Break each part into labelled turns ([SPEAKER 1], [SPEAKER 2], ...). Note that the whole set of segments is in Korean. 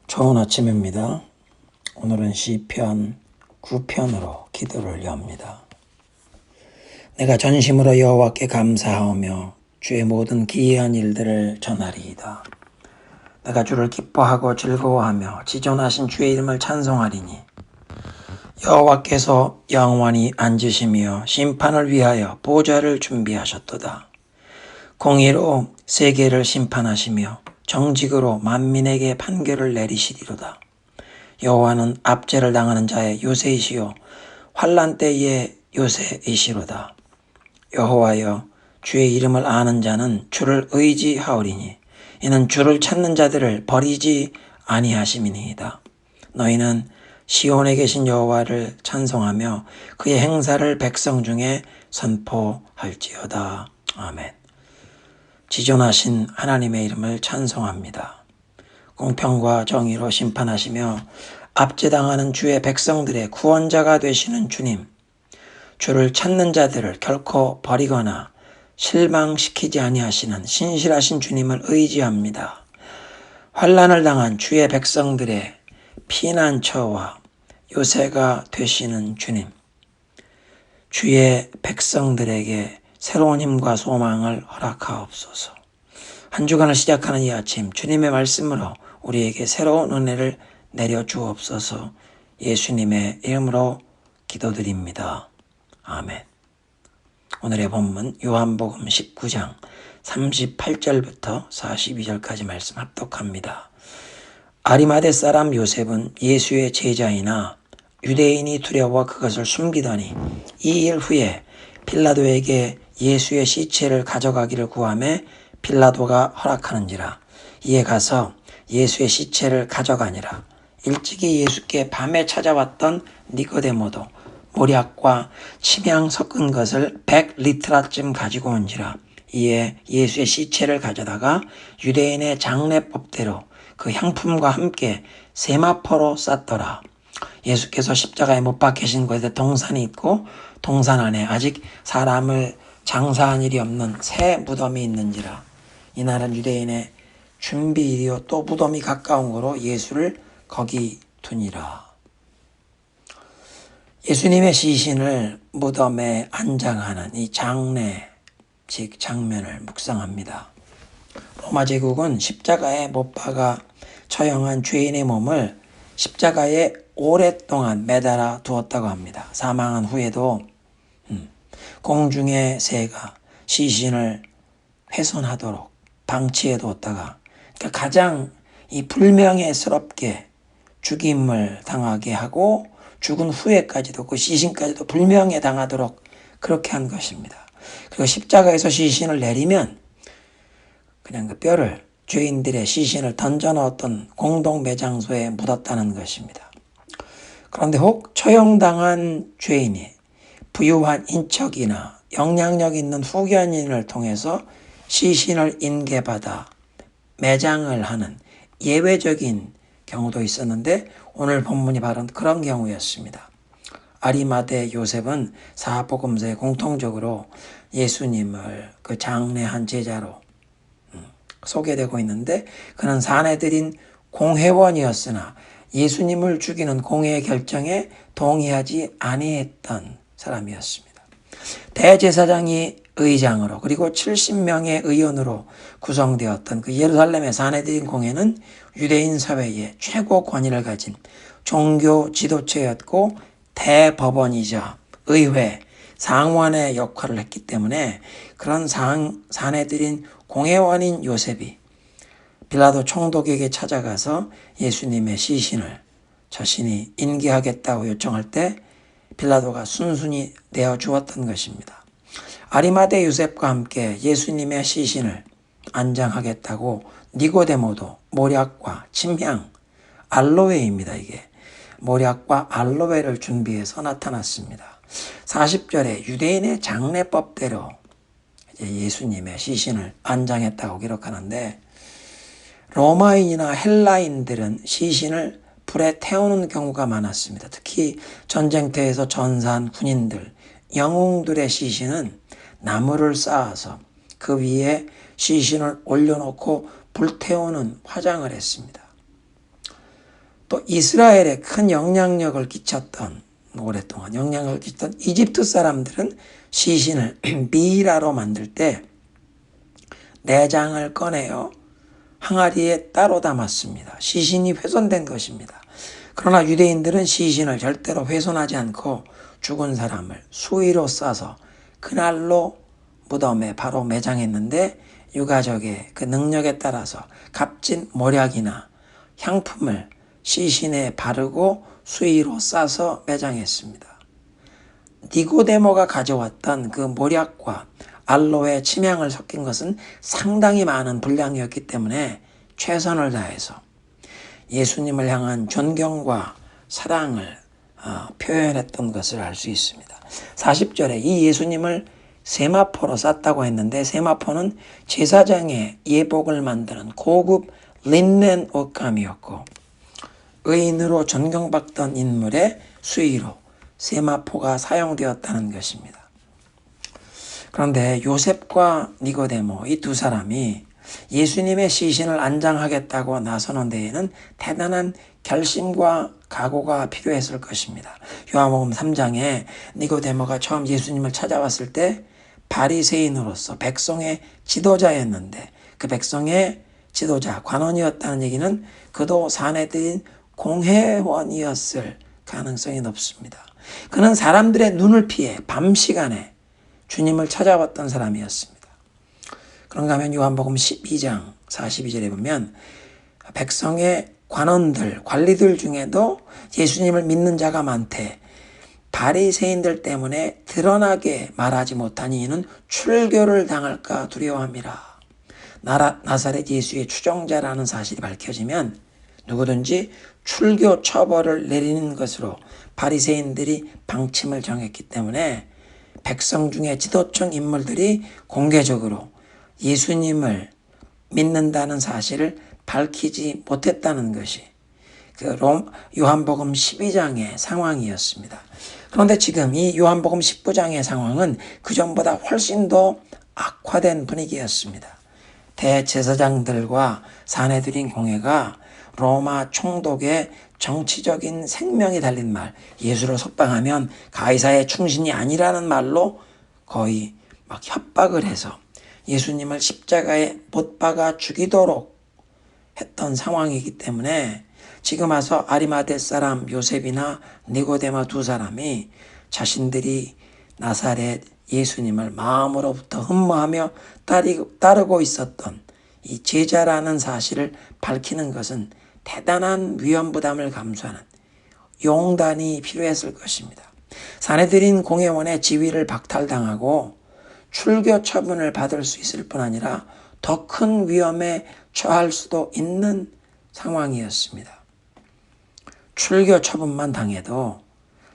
[SPEAKER 1] 좋은 아침입니다. 오늘은 시편 9편으로 기도를 엽니다. 내가 전심으로 여호와께 감사하며 주의 모든 기이한 일들을 전하리이다. 내가 주를 기뻐하고 즐거워하며 지존하신 주의 이름을 찬송하리니 여호와께서 영원히 앉으시며 심판을 위하여 보좌를 준비하셨도다. 공의로 세계를 심판하시며 정직으로 만민에게 판결을 내리시리로다. 여호와는 압제를 당하는 자의 요새이시요 환난 때의 요새이시로다. 여호와여, 주의 이름을 아는 자는 주를 의지하오리니 이는 주를 찾는 자들을 버리지 아니하심이니이다. 너희는 시온에 계신 여호와를 찬송하며 그의 행사를 백성 중에 선포할지어다. 아멘. 지존하신 하나님의 이름을 찬송합니다. 공평과 정의로 심판하시며 압제당하는 주의 백성들의 구원자가 되시는 주님, 주를 찾는 자들을 결코 버리거나 실망시키지 아니하시는 신실하신 주님을 의지합니다. 환난을 당한 주의 백성들의 피난처와 요새가 되시는 주님, 주의 백성들에게 새로운 힘과 소망을 허락하옵소서. 한 주간을 시작하는 이 아침 주님의 말씀으로 우리에게 새로운 은혜를 내려주옵소서. 예수님의 이름으로 기도드립니다. 아멘. 오늘의 본문 요한복음 19장 38절부터 42절까지 말씀 합독합니다. 아리마대 사람 요셉은 예수의 제자이나 유대인이 두려워 그것을 숨기더니 2일 후에 빌라도에게 예수의 시체를 가져가기를 구하매 빌라도가 허락하는지라. 이에 가서 예수의 시체를 가져가니라. 일찍이 예수께 밤에 찾아왔던 니고데모도 모략과 침향 섞은 것을 100리트라쯤 가지고 온지라. 이에 예수의 시체를 가져다가 유대인의 장례법대로 그 향품과 함께 세마포로 쌌더라. 예수께서 십자가에 못 박히신 곳에 동산이 있고 동산 안에 아직 사람을 장사한 일이 없는 새 무덤이 있는지라. 이날은 유대인의 준비일이요 또 무덤이 가까운 거로 예수를 거기 두니라. 예수님의 시신을 무덤에 안장하는 이 장례식 장면을 묵상합니다. 로마 제국은 십자가에 못 박아 처형한 죄인의 몸을 십자가에 오랫동안 매달아 두었다고 합니다. 사망한 후에도 공중의 새가 시신을 훼손하도록 방치해 두었다가, 그러니까 가장 이 불명예스럽게 죽임을 당하게 하고 죽은 후에까지도 그 시신까지도 불명예 당하도록 그렇게 한 것입니다. 그리고 십자가에서 시신을 내리면 그냥 그 뼈를 죄인들의 시신을 던져 넣었던 공동 매장소에 묻었다는 것입니다. 그런데 혹 처형당한 죄인이 부유한 인척이나 영향력 있는 후견인을 통해서 시신을 인계받아 매장을 하는 예외적인 경우도 있었는데 오늘 본문이 바로 그런 경우였습니다. 아리마대 요셉은 사복음서에 공통적으로 예수님을 그 장례한 제자로 소개되고 있는데 그는 사내들인 공회원이었으나 예수님을 죽이는 공회의 결정에 동의하지 아니했던 사람이었습니다. 대제사장이 의장으로 그리고 70명의 의원으로 구성되었던 그 예루살렘의 사내들인 공회는 유대인 사회의 최고 권위를 가진 종교 지도체였고 대법원이자 의회, 상원의 역할을 했기 때문에 그런 사내들인 공회원인 요셉이 빌라도 총독에게 찾아가서 예수님의 시신을 자신이 인계하겠다고 요청할 때 빌라도가 순순히 내어주었던 것입니다. 아리마대 요셉과 함께 예수님의 시신을 안장하겠다고 니고데모도 모략과 침향, 알로에입니다. 이게 모략과 알로에를 준비해서 나타났습니다. 40절에 유대인의 장례법대로 예수님의 시신을 안장했다고 기록하는데 로마인이나 헬라인들은 시신을 불에 태우는 경우가 많았습니다. 특히 전쟁터에서 전사한 군인들, 영웅들의 시신은 나무를 쌓아서 그 위에 시신을 올려놓고 불태우는 화장을 했습니다. 또 이스라엘에 큰 영향력을 끼쳤던, 오랫동안 영향력을 끼쳤던 이집트 사람들은 시신을 미이라로 만들 때 내장을 꺼내어 항아리에 따로 담았습니다. 시신이 훼손된 것입니다. 그러나 유대인들은 시신을 절대로 훼손하지 않고 죽은 사람을 수의로 싸서 그날로 무덤에 바로 매장했는데, 유가족의 그 능력에 따라서 값진 모략이나 향품을 시신에 바르고 수의로 싸서 매장했습니다. 니고데모가 가져왔던 그 모략과 알로에 침향을 섞인 것은 상당히 많은 분량이었기 때문에 최선을 다해서 예수님을 향한 존경과 사랑을 표현했던 것을 알 수 있습니다. 40절에 이 예수님을 세마포로 쌌다고 했는데, 세마포는 제사장의 예복을 만드는 고급 린넨 옷감이었고, 의인으로 존경받던 인물의 수의로 세마포가 사용되었다는 것입니다. 그런데 요셉과 니고데모, 이 두 사람이 예수님의 시신을 안장하겠다고 나서는 데에는 대단한 결심과 각오가 필요했을 것입니다. 요한복음 3장에 니고데모가 처음 예수님을 찾아왔을 때 바리새인으로서 백성의 지도자였는데, 그 백성의 지도자, 관원이었다는 얘기는 그도 사내들인 공회원이었을 가능성이 높습니다. 그는 사람들의 눈을 피해 밤 시간에 주님을 찾아왔던 사람이었습니다. 그런가 하면 요한복음 12장 42절에 보면 백성의 관원들, 관리들 중에도 예수님을 믿는 자가 많되 바리새인들 때문에 드러나게 말하지 못하니 이는 출교를 당할까 두려워함이라. 나사렛 예수의 추종자라는 사실이 밝혀지면 누구든지 출교 처벌을 내리는 것으로 바리새인들이 방침을 정했기 때문에 백성 중에 지도층 인물들이 공개적으로 예수님을 믿는다는 사실을 밝히지 못했다는 것이 그 요한복음 12장의 상황이었습니다. 그런데 지금 이 요한복음 19장의 상황은 그전보다 훨씬 더 악화된 분위기였습니다. 대제사장들과 사내들인 공회가 로마 총독의 정치적인 생명이 달린 말, 예수를 석방하면 가이사의 충신이 아니라는 말로 거의 막 협박을 해서 예수님을 십자가에 못 박아 죽이도록 했던 상황이기 때문에 지금 와서 아리마대 사람 요셉이나 니고데모 두 사람이 자신들이 나사렛 예수님을 마음으로부터 흠모하며 따르고 있었던 이 제자라는 사실을 밝히는 것은 대단한 위험 부담을 감수하는 용단이 필요했을 것입니다. 사내들인 공회원의 지위를 박탈당하고 출교 처분을 받을 수 있을 뿐 아니라 더 큰 위험에 처할 수도 있는 상황이었습니다. 출교 처분만 당해도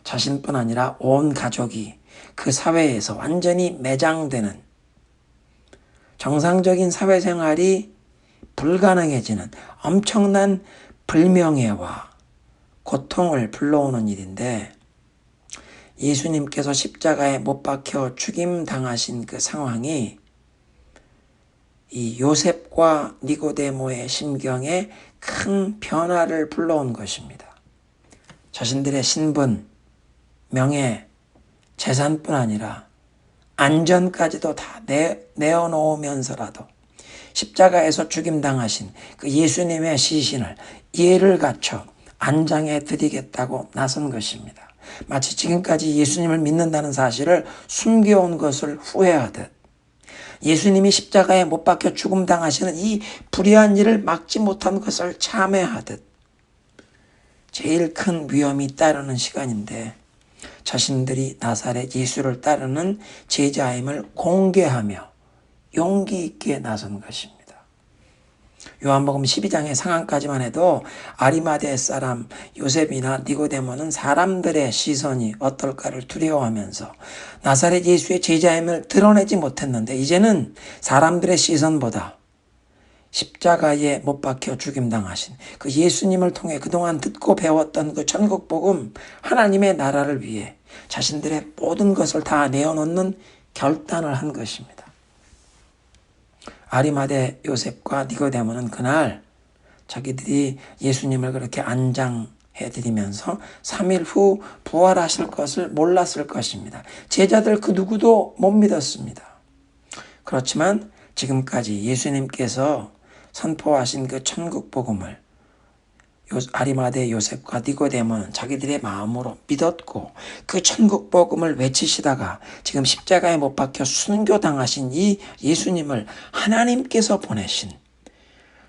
[SPEAKER 1] 자신뿐 아니라 온 가족이 그 사회에서 완전히 매장되는, 정상적인 사회생활이 불가능해지는 엄청난 불명예와 고통을 불러오는 일인데, 예수님께서 십자가에 못 박혀 죽임 당하신 그 상황이 이 요셉과 니고데모의 심경에 큰 변화를 불러온 것입니다. 자신들의 신분, 명예, 재산뿐 아니라 안전까지도 다 내어놓으면서라도 십자가에서 죽임당하신 그 예수님의 시신을 예를 갖춰 안장해 드리겠다고 나선 것입니다. 마치 지금까지 예수님을 믿는다는 사실을 숨겨온 것을 후회하듯, 예수님이 십자가에 못 박혀 죽음당하시는 이 불의한 일을 막지 못한 것을 참회하듯, 제일 큰 위험이 따르는 시간인데 자신들이 나사렛 예수를 따르는 제자임을 공개하며 용기 있게 나선 것입니다. 요한복음 12장의 상황까지만 해도 아리마대 사람 요셉이나 니고데모는 사람들의 시선이 어떨까를 두려워하면서 나사렛 예수의 제자임을 드러내지 못했는데, 이제는 사람들의 시선보다 십자가에 못 박혀 죽임당하신 그 예수님을 통해 그동안 듣고 배웠던 그 천국 복음, 하나님의 나라를 위해 자신들의 모든 것을 다 내어놓는 결단을 한 것입니다. 아리마대 요셉과 니고데모는 그날 자기들이 예수님을 그렇게 안장해드리면서 3일 후 부활하실 것을 몰랐을 것입니다. 제자들 그 누구도 못 믿었습니다. 그렇지만 지금까지 예수님께서 선포하신 그 천국 복음을 아리마대 요셉과 니고데모는 자기들의 마음으로 믿었고 그 천국 복음을 외치시다가 지금 십자가에 못 박혀 순교당하신 이 예수님을 하나님께서 보내신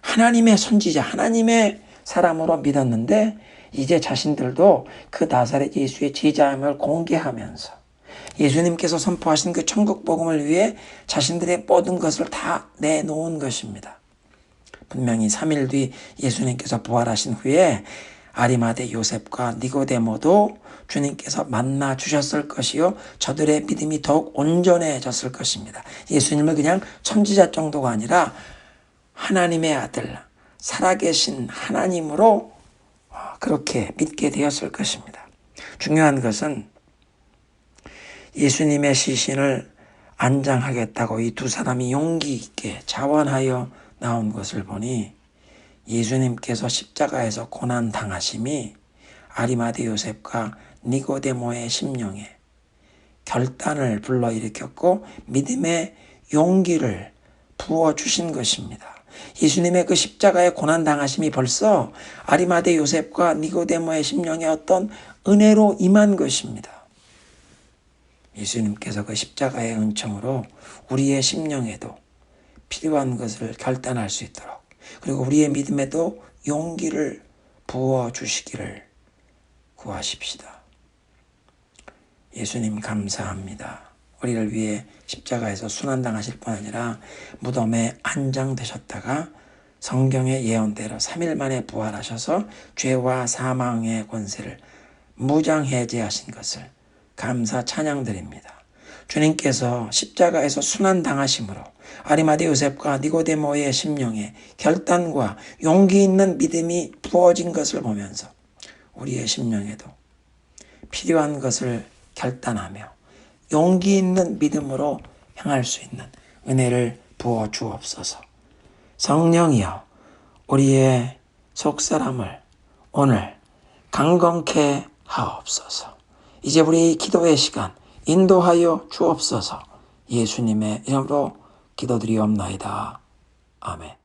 [SPEAKER 1] 하나님의 선지자, 하나님의 사람으로 믿었는데 이제 자신들도 그 나사렛 예수의 제자임을 공개하면서 예수님께서 선포하신 그 천국 복음을 위해 자신들의 모든 것을 다 내놓은 것입니다. 분명히 3일 뒤 예수님께서 부활하신 후에 아리마대 요셉과 니고데모도 주님께서 만나 주셨을 것이요 저들의 믿음이 더욱 온전해졌을 것입니다. 예수님을 그냥 선지자 정도가 아니라 하나님의 아들, 살아계신 하나님으로 그렇게 믿게 되었을 것입니다. 중요한 것은 예수님의 시신을 안장하겠다고 이 두 사람이 용기 있게 자원하여 나온 것을 보니 예수님께서 십자가에서 고난 당하심이 아리마대 요셉과 니고데모의 심령에 결단을 불러일으켰고 믿음의 용기를 부어주신 것입니다. 예수님의 그 십자가의 고난 당하심이 벌써 아리마대 요셉과 니고데모의 심령에 어떤 은혜로 임한 것입니다. 예수님께서 그 십자가의 은총으로 우리의 심령에도 필요한 것을 결단할 수 있도록 그리고 우리의 믿음에도 용기를 부어주시기를 구하십시다. 예수님 감사합니다. 우리를 위해 십자가에서 순환당하실 뿐 아니라 무덤에 안장되셨다가 성경의 예언대로 3일 만에 부활하셔서 죄와 사망의 권세를 무장해제하신 것을 감사 찬양드립니다. 주님께서 십자가에서 순환당하심으로 아리마대 요셉과 니고데모의 심령에 결단과 용기 있는 믿음이 부어진 것을 보면서 우리의 심령에도 필요한 것을 결단하며 용기 있는 믿음으로 향할 수 있는 은혜를 부어 주옵소서. 성령이여 우리의 속사람을 오늘 강건케 하옵소서. 이제 우리 기도의 시간 인도하여 주옵소서. 예수님의 이름으로 기도드리옵나이다. 아멘.